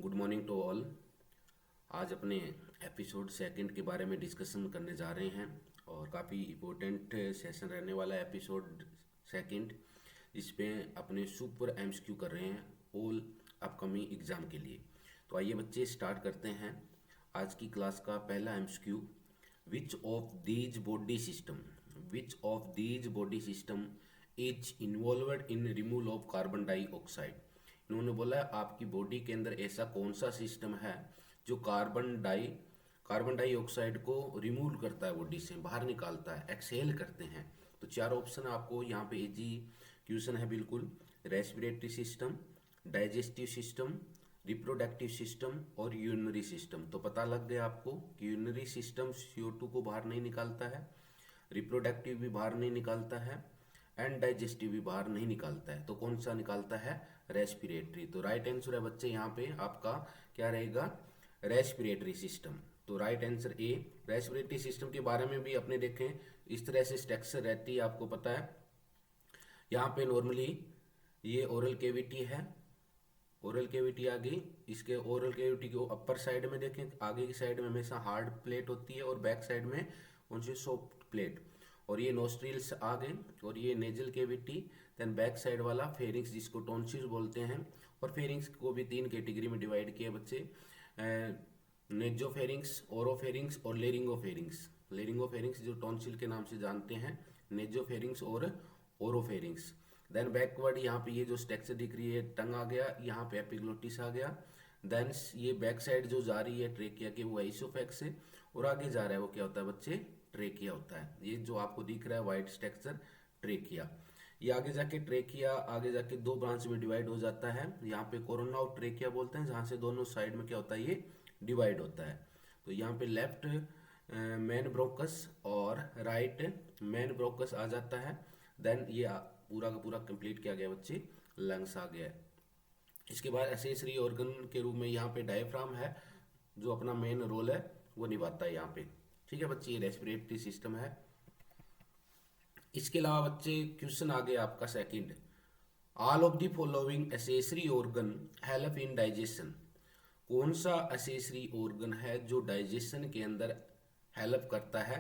Good morning to all. आज अपने episode second के बारे में डिस्कशन करने जा रहे हैं और काफ़ी इम्पोर्टेंट सेशन रहने वाला है एपिसोड सेकंड। इस पे अपने सुपर एमसीक्यू कर रहे हैं ऑल अपकमिंग एग्ज़ाम के लिए। तो आइए बच्चे स्टार्ट करते हैं आज की क्लास का पहला MCQ. Which of these body system is involved in removal of carbon dioxide. इन्होंने बोला है आपकी बॉडी के अंदर ऐसा कौन सा सिस्टम है जो कार्बन डाइऑक्साइड को रिमूव करता है, बॉडी से बाहर निकालता है, एक्सहेल करते हैं। तो चार ऑप्शन आपको यहाँ पे इजी क्वेश्चन है बिल्कुल। Respiratory system, digestive system, reproductive system और यूरिनरी सिस्टम। तो पता लग गया आपको कि यूरिनरी सिस्टम CO2 को बाहर नहीं निकालता है, रिप्रोडक्टिव भी बाहर नहीं निकालता है एंड डाइजेस्टिव भी बाहर नहीं निकालता है। तो कौन सा निकालता है? रेस्पिरेटरी। तो राइट आंसर है बच्चे यहाँ पे आपका क्या रहेगा? Respiratory system. तो right answer A. Respiratory system के बारे में भी अपने देखें, इस तरह से स्ट्रक्चर रहती है, आपको पता है। यहाँ पे नॉर्मली ये ओरल केविटी है, ओरल केविटी आ गई। इसके ओरल केविटी को अपर साइड में देखें, आगे की साइड में हमेशा हार्ड प्लेट होती है और बैक साइड में कौन सी? Soft plate. और ये नोस्ट्रिल्स आ गए और ये nasal cavity, then back side वाला फेरिंक्स जिसको टॉन्सिल्स बोलते हैं। और फेरिंक्स को भी तीन कैटेगरी में डिवाइड किया बच्चे, नेजोफेरिंक्स, ओरोफेरिंक्स और लेरिंगोफेरिंक्स। लेरिंगोफेरिंक्स जो टॉन्सिल के नाम से जानते हैं, नेजोफेरिंक्स और ओरोफेरिंक्स। देन बैकवर्ड यहाँ पे ये जो स्ट्रक्चर दिख रही है, टंग आ गया, यहाँ पे एपिग्लोटिस आ गया। देन ये बैक साइड जो जा रही है ट्रेकिया के, वो एसोफेक्स है। और आगे जा रहा है वो क्या होता है बच्चे? ट्रेकिया होता है। ये जो आपको दिख रहा है वाइट स्ट्रक्चर, ट्रेकिया। ये आगे जाके ट्रेकिया आगे जाके दो ब्रांच में डिवाइड हो जाता है। यहाँ पे कोरोना ऑफ ट्रेकिया बोलते हैं, जहाँ से दोनों साइड में क्या होता है? ये डिवाइड होता है। तो यहाँ पे लेफ्ट मेन ब्रोकस और राइट मेन ब्रोकस आ जाता है। देन ये पूरा का पूरा कंप्लीट किया गया बच्चे, लंग्स आ गया। इसके बाद एसेसरी ऑर्गन के रूप में यहाँ पे डायफ्राम है, जो अपना मेन रोल है वो निभाता है यहाँ पे। ठीक है बच्चे, ये रेस्पिरेटरी सिस्टम है। इसके अलावा बच्चे क्वेश्चन आ गया आपका second. All of the following accessory organ help in digestion. कौन सा एसेसरी ऑर्गन है जो डाइजेशन के अंदर हेल्प करता है?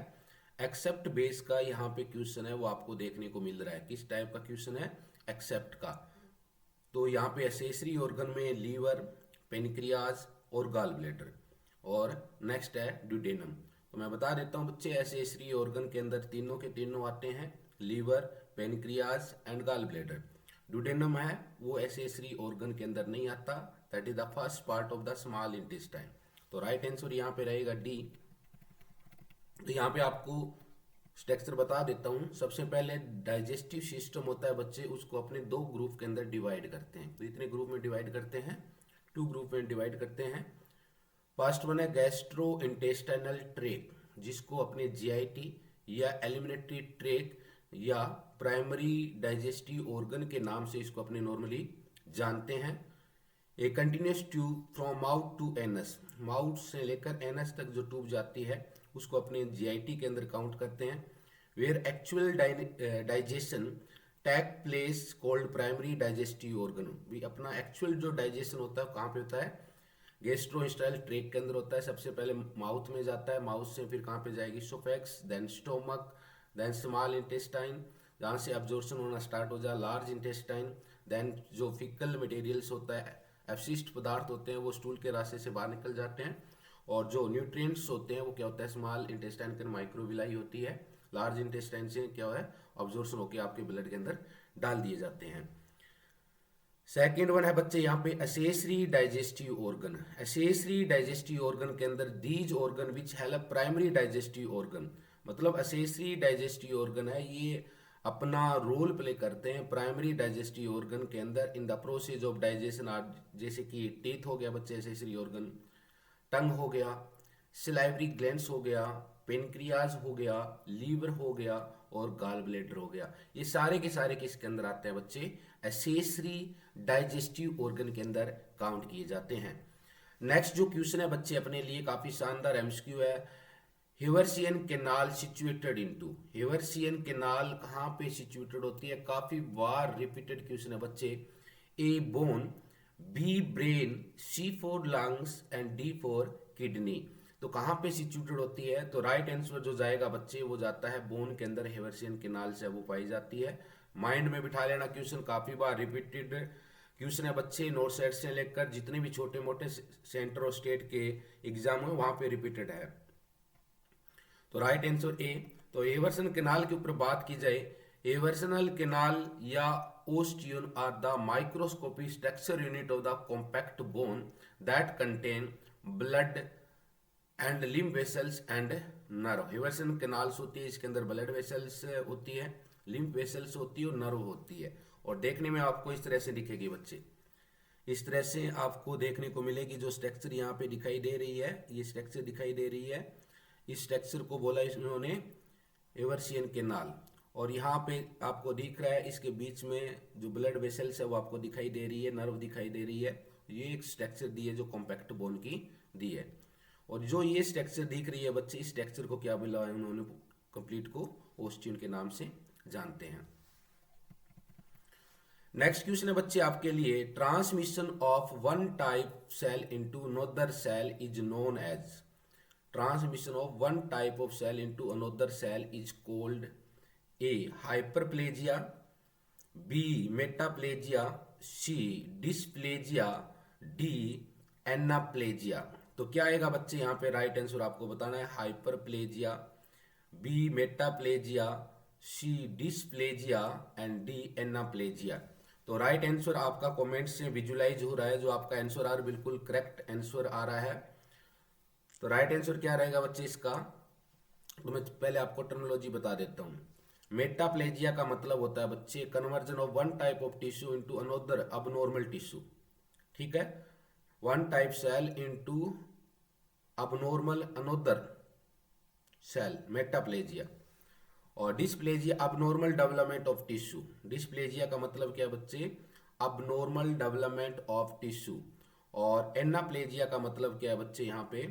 एक्सेप्ट बेस का यहाँ पे क्वेश्चन है, वो आपको देखने को मिल रहा है। किस टाइप का क्वेश्चन है? एक्सेप्ट का। तो यहाँ पे एसेसरी ऑर्गन में लीवर, पेनक्रियाज और गॉल ब्लैडर, और नेक्स्ट है ड्यूडेनम। तो मैं बता देता हूँ बच्चे, एसेसरी ऑर्गन के अंदर तीनों के तीनों आते हैं, liver, pancreas and gall bladder. Duodenum है वो एसेसरी ऑर्गन के अंदर नहीं आता, that is the first part of the small intestine. तो राइट आंसर यहाँ पे रहेगा डी। तो यहाँ पे आपको स्ट्रक्चर बता देता हूँ। सबसे पहले डाइजेस्टिव सिस्टम होता है बच्चे, उसको अपने दो ग्रुप के अंदर डिवाइड करते हैं। तो इतने ग्रुप में डिवाइड करते हैं, टू ग्रुप में डिवाइड करते हैं। फर्स्ट वन है गैस्ट्रो इंटेस्टाइनल ट्रैक, जिसको अपने GIT या एलिमिनेटरी ट्रैक या प्राइमरी डाइजेस्टिव ऑर्गन के नाम से इसको अपने नॉर्मली जानते हैं। A continuous tube from mouth to anus, mouth से लेकर एनस तक जो ट्यूब जाती है उसको अपने GIT के अंदर काउंट करते हैं। Where actual digestion take place called primary digestive organ. भी अपना एक्चुअल जो डाइजेशन होता है कहाँ पे होता है? गैस्ट्रोइंटेस्टाइनल ट्रैक के अंदर होता है। सबसे पहले माउथ में जाता है, माउथ से फिर कहाँ पे जाएगी? Oesophagus, then stomach, then small intestine, जहाँ से अब्जॉर्प्शन होना स्टार्ट हो जाए, लार्ज इंटेस्टाइन, देन जो फिकल मटेरियल्स होता है, अपशिष्ट पदार्थ होते हैं, वो स्टूल के रास्ते से बाहर निकल जाते हैं। और जो न्यूट्रिएंट्स होते हैं वो क्या होता है? स्मॉल इंटेस्टाइन के माइक्रोविलाई होती है, लार्ज इंटेस्टाइन से क्या है? अब्जॉर्प्शन होकर आपके ब्लड के अंदर डाल दिए जाते हैं। सेकेंड वन है बच्चे यहाँ पे accessory digestive organ. Accessory digestive organ के अंदर these organ which help primary digestive organ, मतलब एसेसरी डाइजेस्टिव ऑर्गन है ये अपना रोल प्ले करते हैं प्राइमरी डाइजेस्टिव ऑर्गन के अंदर in the process of digestion. जैसे कि टीथ हो गया बच्चे एसेसरी ऑर्गन, टंग हो गया, सिलाइवरी ग्लैंड्स हो गया, पेनक्रियाज हो गया, लीवर हो गया और गॉल ब्लैडर हो गया। ये सारे के सारे किसके अंदर आते हैं बच्चे? एसेसरी डाइजेस्टिव ऑर्गन के अंदर काउंट किए जाते हैं। नेक्स्ट जो क्वेश्चन है बच्चे अपने लिए काफी शानदार MCQ है। हिवर्सियन कैनाल सिचुएटेड इनटू, हिवर्सियन कैनाल कहाँ पे सिचुएटेड होती है? काफी बार रिपीटेड क्वेश्चन है बच्चे। A bone B brain, C for lungs and D for kidney. तो कहाँ पे सिचुएटेड होती है? तो राइट आंसर जो जाएगा बच्चे वो जाता है बोन के अंदर, हेवरसियन केनाल से वो पाई जाती है। माइंड में बिठा लेना, क्वेश्चन काफी बार रिपीटेड क्वेश्चन है बच्चे, नॉर्थ साइड से लेकर जितने भी छोटे मोटे सेंटर और स्टेट के एग्जाम हुए वहां पे रिपीटेड है। तो राइट आंसर ए। तो एवर्सन केनाल के ऊपर बात की जाए, एवर्सनल केनाल या osteon are the microscopic structure unit of the compact bone that contain blood and lymph vessels and nerve. Haversian canals होती है, इसके अंदर ब्लड वेसल्स होती है, लिम्फ वेसल्स होती है और नर्व होती है। और देखने में आपको इस तरह से दिखेगी बच्चे, इस तरह से आपको देखने को मिलेगी। जो स्ट्रक्चर यहाँ पे दिखाई दे रही है, ये स्ट्रक्चर दिखाई दे रही है, इस स्ट्रक्चर को बोला इन्होंने एवर्सियन केनाल। और यहाँ पे आपको दिख रहा है इसके बीच में जो ब्लड वेसल्स है वो आपको दिखाई दे रही है, नर्व दिखाई दे रही है। ये एक स्ट्रक्चर दी है जो कॉम्पैक्ट बोन की दी है। और जो ये स्ट्रक्चर दिख रही है बच्चे, इस स्ट्रक्चर को क्या बोला है उन्होंने, कंप्लीट को ओस्टियन के नाम से जानते हैं। नेक्स्ट क्वेश्चन है बच्चे आपके लिए, transmission of one type cell into another cell is known as. Transmission of one type of cell into another cell is called A hyperplasia, B metaplasia, C dysplasia, D anaplasia. तो क्या आएगा बच्चे यहाँ पे? राइट आंसर आपको बताना है, hyperplasia, B metaplasia, C dysplasia and D anaplasia. तो राइट आंसर आपका कमेंट से विजुलाइज हो रहा है, जो आपका आंसर आर बिल्कुल करेक्ट आंसर आ रहा है। तो राइट आंसर क्या रहेगा बच्चे इसका? तो मैं पहले आपको टर्मिनोलॉजी बता देता हूँ। मेटाप्लेजिया का मतलब होता है बच्चे conversion of one type of tissue into another abnormal tissue. ठीक है, one type cell into abnormal another cell, metaplasia. और dysplasia abnormal development of tissue. Dysplasia का मतलब क्या है बच्चे? Abnormal development of tissue. और एनाप्लेजिया का मतलब क्या है बच्चे? यहाँ पे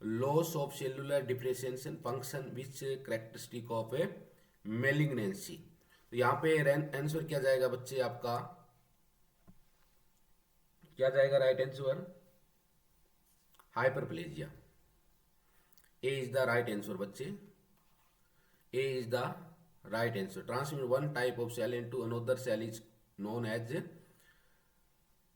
loss of cellular differentiation function which characteristic of a malignancy. तो यहाँ पे आंसर क्या जाएगा बच्चे आपका? क्या जाएगा right answer? Hyperplasia. A is the right answer बच्चे, A is the right answer. Transmit one type of cell into another cell is known as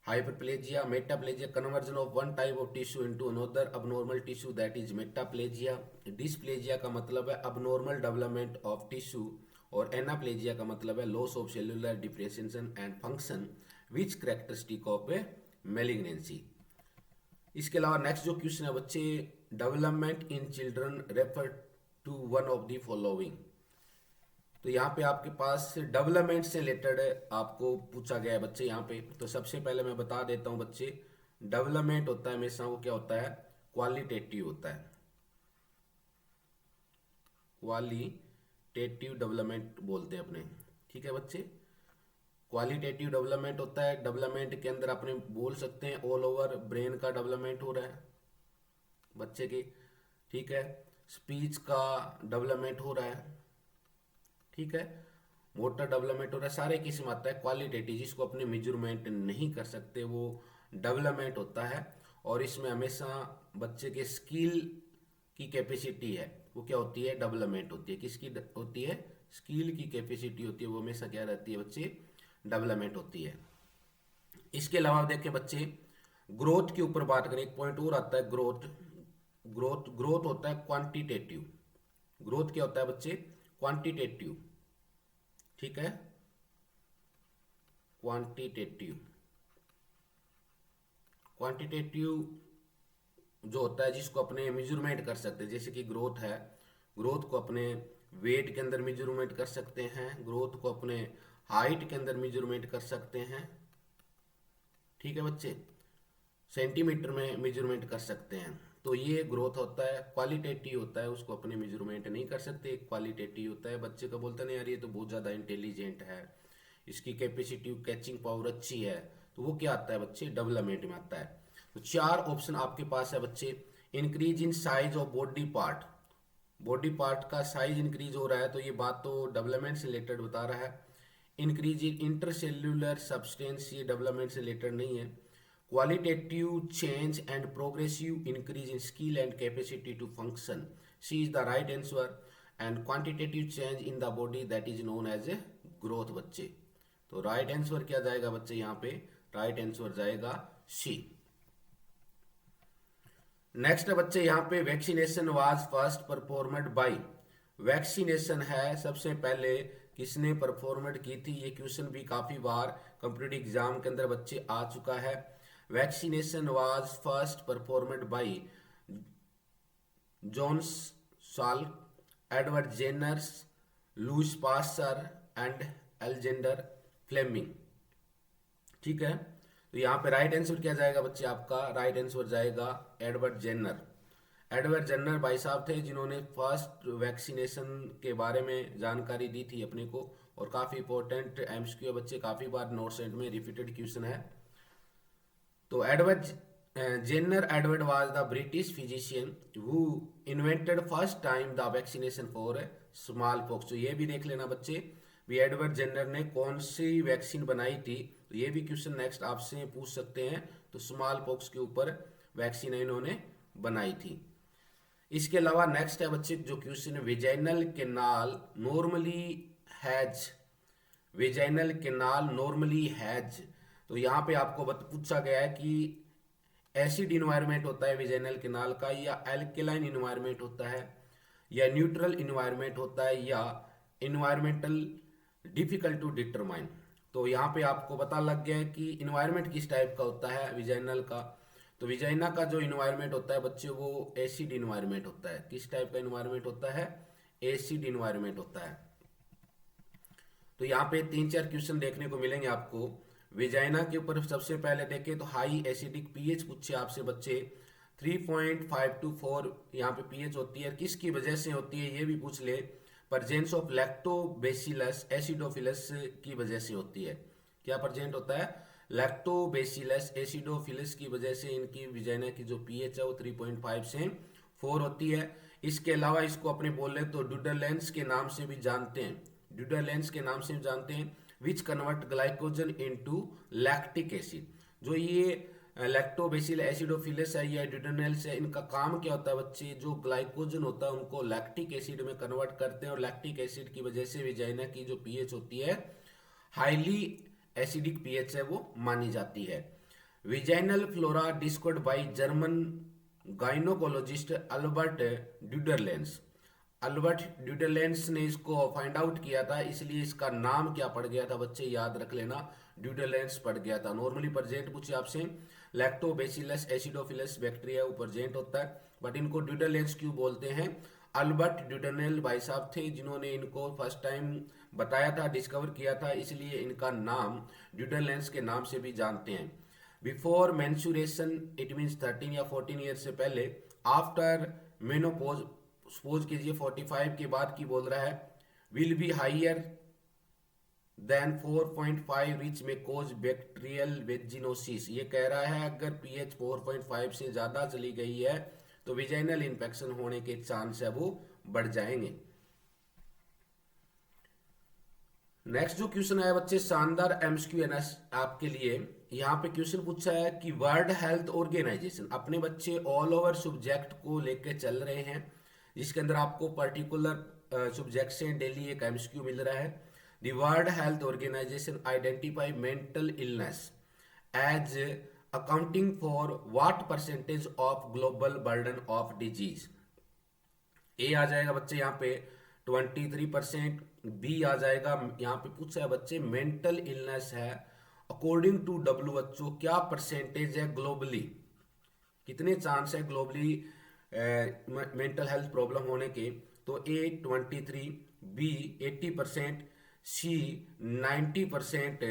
hyperplasia. Metaplasia, conversion of one type of tissue into another abnormal tissue, that is metaplasia. Dysplasia का मतलब है abnormal development of tissue और anaplasia का मतलब है loss of cellular differentiation and function which characteristic of a malignancy. इसके अलावा next जो क्वेश्चन है बच्चे, development in children refer to one of the following. तो यहाँ पे आपके पास डेवलपमेंट से रिलेटेड आपको पूछा गया है बच्चे यहाँ पे। तो सबसे पहले मैं बता देता हूँ बच्चे, डेवलपमेंट होता है हमेशा वो क्या होता है? क्वालिटेटिव होता है, क्वालिटेटिव डेवलपमेंट बोलते हैं अपने। ठीक है बच्चे, क्वालिटेटिव डेवलपमेंट होता है। डेवलपमेंट के अंदर अपने बोल सकते हैं ऑल ओवर ब्रेन का डेवलपमेंट हो रहा है बच्चे के। ठीक है, स्पीच का डेवलपमेंट हो रहा है। ठीक है, मोटर डेवलपमेंट हो रहा है, सारे किस्म आता है। क्वालिटेटिव जिसको अपने मेजरमेंट नहीं कर सकते वो डेवलपमेंट होता है। और इसमें हमेशा बच्चे के स्किल की कैपेसिटी है वो क्या होती है? डेवलपमेंट होती है। किसकी होती है? स्किल की कैपेसिटी होती है, वो हमेशा क्या रहती है बच्चे? डेवलपमेंट होती है। इसके अलावा देखिए बच्चे, ग्रोथ के ऊपर बात करें, एक पॉइंट और आता है ग्रोथ। ग्रोथ होता है क्वांटिटेटिव। ग्रोथ क्या होता है बच्चे? क्वांटिटेटिव। ठीक है, क्वांटिटेटिव। क्वांटिटेटिव जो होता है जिसको अपने मेजरमेंट कर सकते हैं, जैसे कि ग्रोथ है, ग्रोथ को अपने वेट के अंदर मेजरमेंट कर सकते हैं, ग्रोथ को अपने हाइट के अंदर मेजरमेंट कर सकते हैं। ठीक है बच्चे, सेंटीमीटर में मेजरमेंट कर सकते हैं। तो ये ग्रोथ होता है। क्वालिटेटिव होता है, उसको अपने मेजरमेंट नहीं कर सकते। क्वालिटेटिव होता है बच्चे का बोलता नहीं यार ये तो बहुत ज़्यादा इंटेलिजेंट है, इसकी कैपेसिटी कैचिंग पावर अच्छी है, तो वो क्या आता है बच्चे? डेवलपमेंट में आता है। तो चार ऑप्शन आपके पास है बच्चे। Increase in size of body part, body part का साइज इंक्रीज हो रहा है, तो ये बात तो डेवलपमेंट से रिलेटेड बता रहा है। इंक्रीज इन इंटरसेल्यूलर सब्सटेंस, ये डेवलपमेंट से रिलेटेड नहीं है। qualitative change and progressive increase in skill and capacity to function. C is the right answer. And quantitative change in the body, that is known as a growth बच्चे. तो right answer क्या जाएगा बच्चे यहाँ पे? Right answer जाएगा सी. Next बच्चे यहाँ पे vaccination was first performed by. Vaccination है सबसे पहले किसने परफॉर्मेड की थी? ये क्वेश्चन भी काफी बार कॉम्पिटिटिव एग्जाम के अंदर बच्चे आ चुका है. Vaccination was first performed by Jonas Salk, Edward Jenner, Louis Pasteur and Alexander Fleming. ठीक है, तो यहाँ पे राइट आंसर क्या जाएगा बच्चे? आपका राइट आंसर जाएगा एडवर्ड जेनर. एडवर्ड जेनर भाई साहब थे जिन्होंने फर्स्ट वैक्सीनेशन के बारे में जानकारी दी थी अपने को, और काफी इंपॉर्टेंट एमसीक्यू बच्चे, काफी बार नोट सेट में रिपीटेड क्वेश्चन है. तो Edward Jenner Edward was the British physician who invented first time the vaccination for small pox. तो ये भी देख लेना बच्चे, भी एडवर्ड जेनर ने कौन सी वैक्सीन बनाई थी. तो ये भी क्वेश्चन नेक्स्ट आपसे पूछ सकते हैं. तो स्मॉल पॉक्स के ऊपर वैक्सीन इन्होंने बनाई थी. इसके अलावा नेक्स्ट है बच्चे जो क्वेश्चन है, vaginal canal normally has. Vaginal canal normally has. तो यहाँ पे आपको पूछा गया है कि एसिड इन्वायरमेंट होता है विजाइनल कैनाल का, या एल्केलाइन इन्वायरमेंट होता है, या न्यूट्रल इन्वायरमेंट होता है, या इन्वायरमेंटल डिफिकल्ट टू डिटरमाइन. तो यहाँ पे आपको पता लग गया है कि इन्वायरमेंट किस टाइप का होता है विजाइनल का. तो विजाइना का जो इन्वायरमेंट होता है बच्चे वो एसिड इन्वायरमेंट होता है. किस टाइप का इन्वायरमेंट होता है? एसिड इन्वायरमेंट होता है. तो यहाँ पे 3-4 क्वेश्चन देखने को मिलेंगे आपको. विजाइना के ऊपर सबसे पहले देखें तो हाई एसिडिक पीएच पूछे आपसे बच्चे. 3.5 to 4 यहाँ पे पीएच होती है. किसकी वजह से होती है ये भी पूछ ले. प्रेजेंस ऑफ लैक्टोबैसिलस एसिडोफिलस की वजह से होती है. क्या प्रेजेंट होता है? लैक्टोबैसिलस एसिडोफिलस की वजह से इनकी विजाइना की जो पीएच है वो 3.5 से 4 होती है. इसके अलावा इसको अपने बोले तो ड्यूडेलेंस के नाम से भी जानते हैं. ड्यूडेलेंस के नाम से भी जानते हैं. Which convert glycogen into lactic acid. जो ये लैक्टोबैसिल एसिडोफिलस है या ड्यूडेनेल्स है, इनका काम क्या होता है बच्चे? जो ग्लाइकोजन होता है उनको लैक्टिक एसिड में कन्वर्ट करते हैं, और लैक्टिक एसिड की वजह से विजाइना की जो पीएच होती है हाईली एसिडिक पीएच है वो मानी जाती है. Vaginal flora discovered by German gynaecologist Albert Doderlein. Albert Doderlein ने इसको फाइंड आउट किया था, इसलिए इसका नाम क्या पड़ गया था बच्चे? याद रख लेना, ड्यूडेलेंस पड़ गया था. नॉर्मली प्रेजेंट पूछे आपसे लैक्टोबैसिलस एसिडोफिलस बैक्टीरिया वो प्रेजेंट होता है, बट इनको ड्यूडेलेंस क्यों बोलते हैं? अल्बर्ट ड्यूडेनेल भाई साहब थे जिन्होंने इनको फर्स्ट टाइम बताया था, डिस्कवर किया था, इसलिए इनका नाम ड्यूडेलेंस के नाम से भी जानते हैं. बिफोर मेंस्ट्रुएशन इट मीन्स 13 या 14 ईयर से पहले. आफ्टर मेनोपोज, सपोज कीजिए 45 के बाद की बोल रहा है. विल बी हाइयर देन 4.5 विच में कोज बैक्टीरियल वेजिनोसिस. ये कह रहा है अगर पीएच 4.5 से ज्यादा चली गई है तो विजाइनल इन्फेक्शन होने के चांस है वो बढ़ जाएंगे. नेक्स्ट जो क्वेश्चन है बच्चे शानदार एमसीक्यू आपके लिए. यहाँ पे क्वेश्चन पूछा है कि वर्ल्ड हेल्थ ऑर्गेनाइजेशन अपने बच्चे ऑल ओवर सब्जेक्ट को लेके चल रहे हैं, जिसके अंदर आपको पर्टिकुलर सब्जेक्ट से डेली एक एमसीक्यू मिल रहा है. The World Health Organization identify mental illness as accounting for what percentage of global burden of disease? A आ जाएगा बच्चे यहाँ पे 23%. B आ जाएगा, यहाँ पे पूछा है बच्चे मेंटल इलनेस है अकॉर्डिंग टू WHO क्या परसेंटेज है ग्लोबली, कितने चांस है ग्लोबली मेंटल हेल्थ प्रॉब्लम होने के. तो A 23, B 80%, C 90%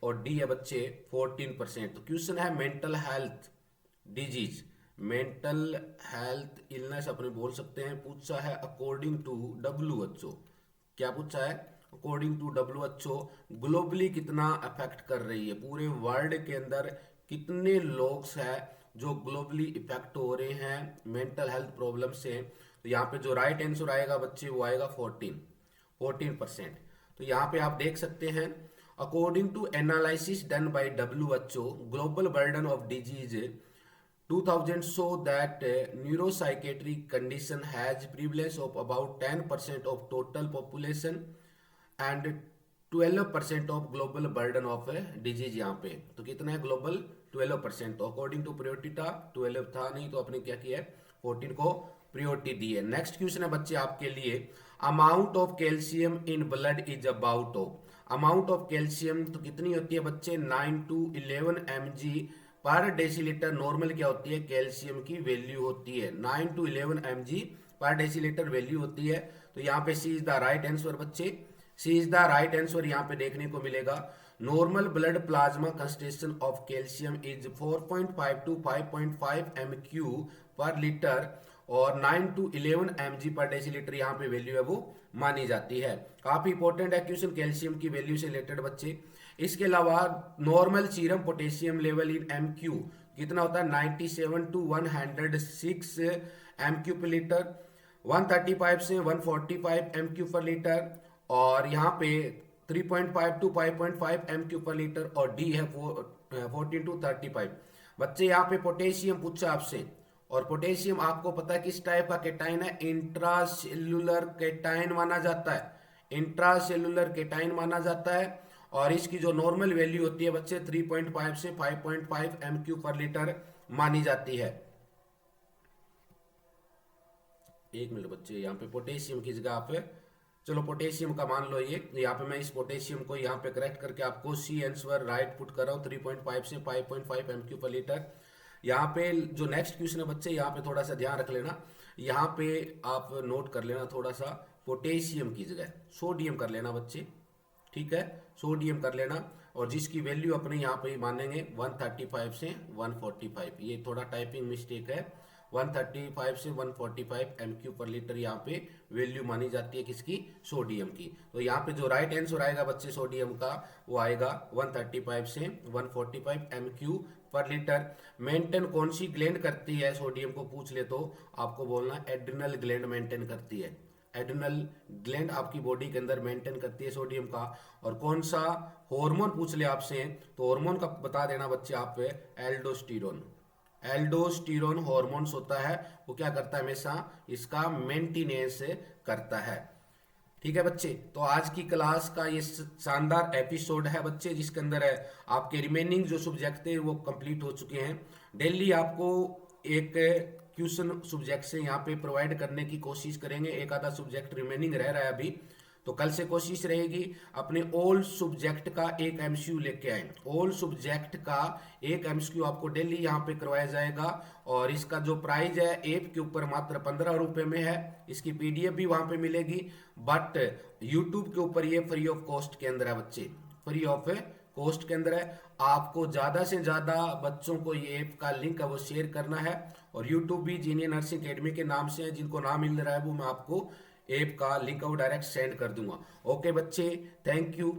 और डी है बच्चे 14%. तो क्वेश्चन है mental health disease, mental health illness अपने बोल सकते हैं. पूछा है अकॉर्डिंग टू WHO. क्या पूछा है? अकॉर्डिंग टू WHO ग्लोबली कितना अफेक्ट कर रही है, पूरे वर्ल्ड के अंदर कितने लोग हैं जो ग्लोबली इफेक्ट हो रहे हैं मेंटल हेल्थ प्रॉब्लम से. तो यहाँ पे जो राइट आंसर आएगा बच्चे वो आएगा 14%. तो यहाँ पे आप देख सकते हैं According to analysis done by WHO, global burden of disease 2000 show that neuropsychiatric condition has prevalence of about 10% of total population and 12% of global burden of disease। यहाँ पे तो कितना है ग्लोबल 12%। तो अकॉर्डिंग टू प्रायोरिटी था 12 था नहीं तो आपने क्या किया है 14 को प्रायोरिटी दी है। नेक्स्ट क्वेश्चन है बच्चे आपके लिए, amount of calcium in blood is about of. Amount of calcium तो कितनी होती है बच्चे 9 to 11 mg पर डेसीलीटर। नॉर्मल क्या होती है कैल्शियम की वैल्यू होती है 9 to 11 mg पर डेसीलीटर वैल्यू होती है। तो यहाँ पे सी इज द राइट आंसर बच्चे, सी इज द राइट आंसर यहाँ पे देखने को मिलेगा। Normal blood plasma concentration of calcium is 4.5 to 5.5 mq पर लीटर और 9 to 11 mg पर डेसीलीटर यहाँ पे वैल्यू है वो मानी जाती है। काफी इंपॉर्टेंट है क्वेश्चन कैल्शियम की वैल्यू से रिलेटेड बच्चे। इसके अलावा normal serum potassium level in MQ कितना होता है 97 to 106 एमक्यू पर लीटर, 135 से 145 एमक्यू पर लीटर और यहाँ पे 3.5 to 5.5 एमक्यू पर लीटर और डी है 14 to 35। बच्चे यहाँ पे पोटेशियम पूछा आपसे और पोटेशियम आपको पता है किस टाइप का केटाइन है, इंट्रासेल्युलर केटाइन माना जाता है, इंट्रासेल्युलर केटाइन माना जाता है और इसकी जो नॉर्मल वैल्यू होती है बच्चे 3.5 से 5.5 एमक्यू पर लीटर मानी जाती है। एक मिनट बच्चे यहाँ पे पोटेशियम की जगह आप चलो पोटेशियम का मान लो ये यहाँ पे मैं इस पोटेशियम को यहाँ पे करेक्ट करके आपको सी आंसर राइट पुट कर रहा हूँ 3.5 से 5.5 एमक्यू पर लीटर। यहाँ पे जो नेक्स्ट क्वेश्चन है बच्चे यहाँ पे थोड़ा सा ध्यान रख लेना, यहाँ पे आप नोट कर लेना थोड़ा सा पोटेशियम की जगह सोडियम कर लेना बच्चे, ठीक है सोडियम कर लेना और जिसकी वैल्यू अपने यहाँ पे मानेंगे 135 से 145। ये थोड़ा टाइपिंग मिस्टेक है, 135 से 145 एमक्यू पर लीटर यहाँ पे वैल्यू मानी जाती है किसकी सोडियम की। तो यहाँ पे जो राइट आंसर आएगा बच्चे सोडियम का वो आएगा 135 से 145 एमक्यू पर लीटर। मेंटेन कौन सी ग्लैंड करती है सोडियम को पूछ ले तो आपको बोलना एड्रिनल ग्लैंड मेंटेन करती है, एड्रिनल ग्लैंड आपकी बॉडी के अंदर मेंटेन करती है सोडियम का। और कौन सा हार्मोन पूछ ले आपसे तो हार्मोन का बता देना बच्चे आप एल्डोस्टेरोन, एल्डोस्टेरोन हार्मोन्स होता है वो क्या करता है हमेशा इसका मेंटेनेंस करता है। ठीक है बच्चे, तो आज की क्लास का ये शानदार एपिसोड है बच्चे जिसके अंदर है आपके रिमेनिंग जो सब्जेक्ट थे वो कंप्लीट हो चुके हैं। डेली आपको एक क्वेश्चन सब्जेक्ट से यहाँ पे प्रोवाइड करने की कोशिश करेंगे, एक आधा सब्जेक्ट रिमेनिंग रह रहा है अभी तो कल से कोशिश रहेगी अपने ऑल सब्जेक्ट का एक एमसीक्यू लेके आए। ऑल सब्जेक्ट का एक एमसीक्यू आपको डेली यहाँ पे करवाया जाएगा और इसका जो प्राइस है ऐप के ऊपर मात्र 15 रुपए में है। इसकी पीडीएफ भी वहां पे मिलेगी बट यूट्यूब के ऊपर ये फ्री ऑफ कॉस्ट के अंदर है बच्चे, फ्री ऑफ कॉस्ट के अंदर है। आपको ज्यादा से ज्यादा बच्चों को ये ऐप का लिंक है वो शेयर करना है और यूट्यूब भी जीनियर नर्सिंग अकेडमी के नाम से है, जिनको नाम मिल रहा है वो मैं आपको ऐप का लिंक डायरेक्ट सेंड कर दूंगा। ओके बच्चे, थैंक यू।